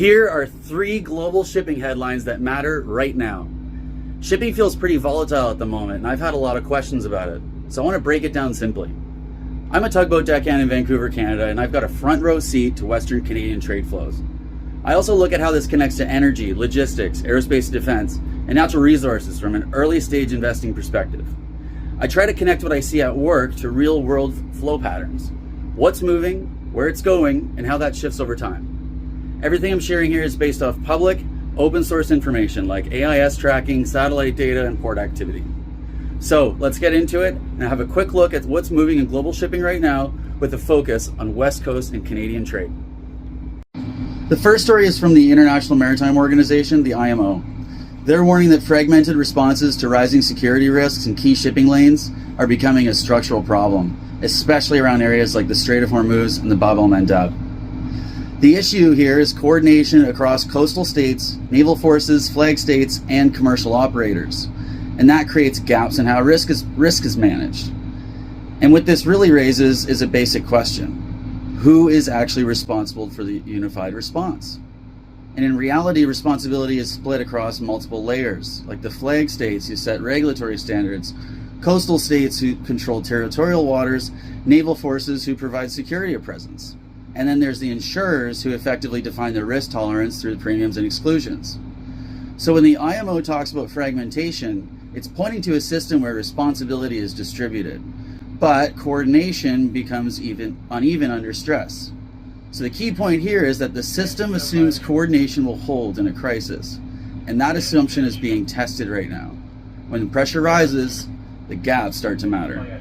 Here are 3 global shipping headlines that matter right now. Shipping feels pretty volatile at the moment, and I've had a lot of questions about it, so I want to break it down simply. I'm a tugboat deckhand in Vancouver, Canada, and I've got a front row seat to Western Canadian trade flows. I also look at how this connects to energy, logistics, aerospace and defense, and natural resources from an early stage investing perspective. I try to connect what I see at work to real world flow patterns. What's moving, where it's going, and how that shifts over time. Everything I'm sharing here is based off public, open source information like AIS tracking, satellite data, and port activity. So let's get into it and have a quick look at what's moving in global shipping right now with a focus on West Coast and Canadian trade. The first story is from the International Maritime Organization, the IMO. They're warning that fragmented responses to rising security risks in key shipping lanes are becoming a structural problem, especially around areas like the Strait of Hormuz and the Bab el-Mandab. The issue here is coordination across coastal states, naval forces, flag states, and commercial operators. And that creates gaps in how risk is managed. And what this really raises is a basic question. Who is actually responsible for the unified response? And in reality, responsibility is split across multiple layers, like the flag states who set regulatory standards, coastal states who control territorial waters, naval forces who provide security of presence. And then there's the insurers who effectively define the risk tolerance through premiums and exclusions. So when the IMO talks about fragmentation, it's pointing to a system where responsibility is distributed, but coordination becomes uneven under stress. So the key point here is that the system assumes coordination will hold in a crisis, and that assumption is being tested right now. When pressure rises, the gaps start to matter.